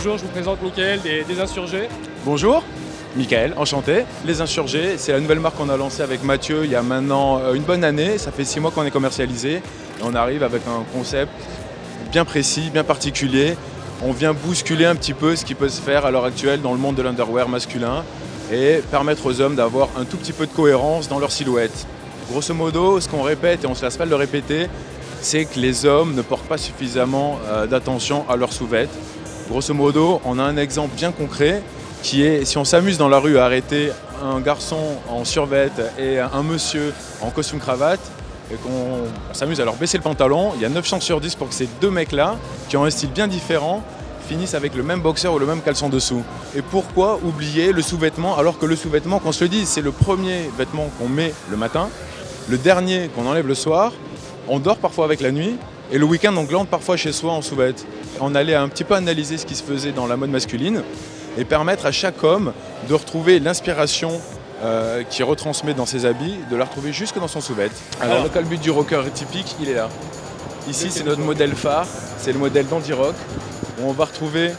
Bonjour, je vous présente Mickaël des Insurgés. Bonjour, Mickaël, enchanté. Les Insurgés, c'est la nouvelle marque qu'on a lancée avec Mathieu il y a maintenant une bonne année. Ça fait 6 mois qu'on est commercialisé et on arrive avec un concept bien précis, bien particulier. On vient bousculer un petit peu ce qui peut se faire à l'heure actuelle dans le monde de l'underwear masculin et permettre aux hommes d'avoir un tout petit peu de cohérence dans leur silhouette. Grosso modo, ce qu'on répète et on ne se lasse pas de le répéter, c'est que les hommes ne portent pas suffisamment d'attention à leurs sous-vêtements. Grosso modo, on a un exemple bien concret qui est, si on s'amuse dans la rue à arrêter un garçon en survêt et un monsieur en costume cravate, et qu'on s'amuse à leur baisser le pantalon, il y a 9 chances sur 10 pour que ces deux mecs-là, qui ont un style bien différent, finissent avec le même boxer ou le même caleçon dessous. Et pourquoi oublier le sous-vêtement alors que le sous-vêtement, qu'on se le dise, c'est le premier vêtement qu'on met le matin, le dernier qu'on enlève le soir, on dort parfois avec la nuit, et le week-end on glande parfois chez soi en sous-vêtements. On allait un petit peu analyser ce qui se faisait dans la mode masculine et permettre à chaque homme de retrouver l'inspiration qu'il retransmet dans ses habits, de la retrouver jusque dans son sous-vêtement. Alors le calbut du rocker typique, il est là. Ici c'est notre modèle phare, c'est le modèle d'Andy Rock, où on va retrouver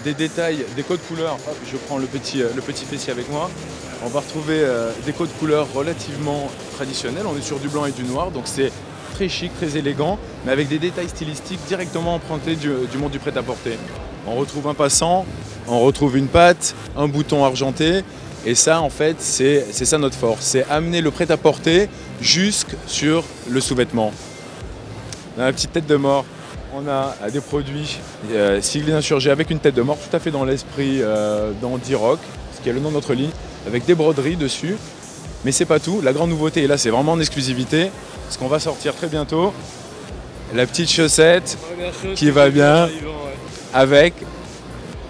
des détails, des codes couleurs. Hop, je prends le petit fessier avec moi. On va retrouver des codes couleurs relativement traditionnels. On est sur du blanc et du noir, donc c'est très chic, très élégant, mais avec des détails stylistiques directement empruntés du monde du prêt-à-porter. On retrouve un passant, on retrouve une patte, un bouton argenté, et ça en fait c'est ça notre force, c'est amener le prêt-à-porter jusque sur le sous-vêtement. Dans la petite tête de mort, on a des produits siglés Insurgés avec une tête de mort, tout à fait dans l'esprit d'Andy Rock, ce qui est le nom de notre ligne, avec des broderies dessus. Mais c'est pas tout, la grande nouveauté, et là c'est vraiment en exclusivité, ce qu'on va sortir très bientôt, la petite chaussette qui va bien avec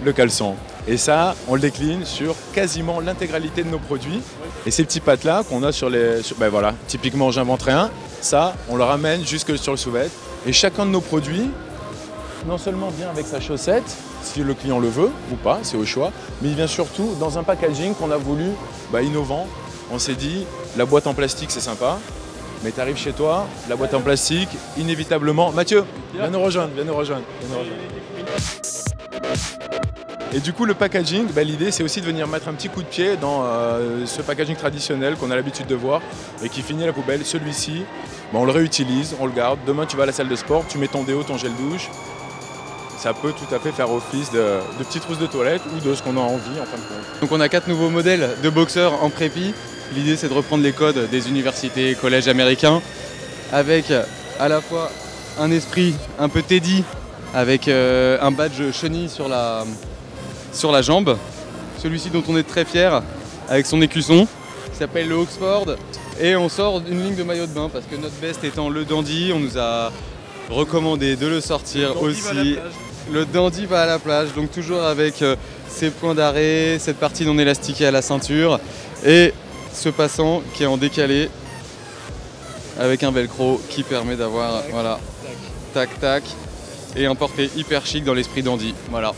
le caleçon. Et ça, on le décline sur quasiment l'intégralité de nos produits. Et ces petits pattes-là qu'on a ben voilà, typiquement j'inventerai un, ça, on le ramène jusque sur le sous-vêtement. Et chacun de nos produits, non seulement vient avec sa chaussette, si le client le veut ou pas, c'est au choix, mais il vient surtout dans un packaging qu'on a voulu innovant. On s'est dit, la boîte en plastique c'est sympa, mais tu arrives chez toi, la boîte en plastique, inévitablement... Mathieu, viens nous rejoindre, viens nous rejoindre. Et du coup, le packaging, l'idée c'est aussi de venir mettre un petit coup de pied dans ce packaging traditionnel qu'on a l'habitude de voir et qui finit à la poubelle. Celui-ci, on le réutilise, on le garde. Demain, tu vas à la salle de sport, tu mets ton déo, ton gel douche. Ça peut tout à fait faire office de petite trousse de toilette ou de ce qu'on a envie en fin de compte. Donc on a 4 nouveaux modèles de boxeurs en prépi. L'idée c'est de reprendre les codes des universités, collèges américains avec à la fois un esprit un peu Teddy avec un badge chenille sur la jambe. Celui-ci dont on est très fier avec son écusson qui s'appelle le Oxford. Et on sort d'une ligne de maillot de bain parce que notre best étant le Dandy, on nous a recommandé de le sortir aussi. Le Dandy va à la plage, donc toujours avec ses points d'arrêt, cette partie non élastiquée à la ceinture et ce passant qui est en décalé avec un velcro qui permet d'avoir voilà, tac tac et un porté hyper chic dans l'esprit Dandy. Voilà.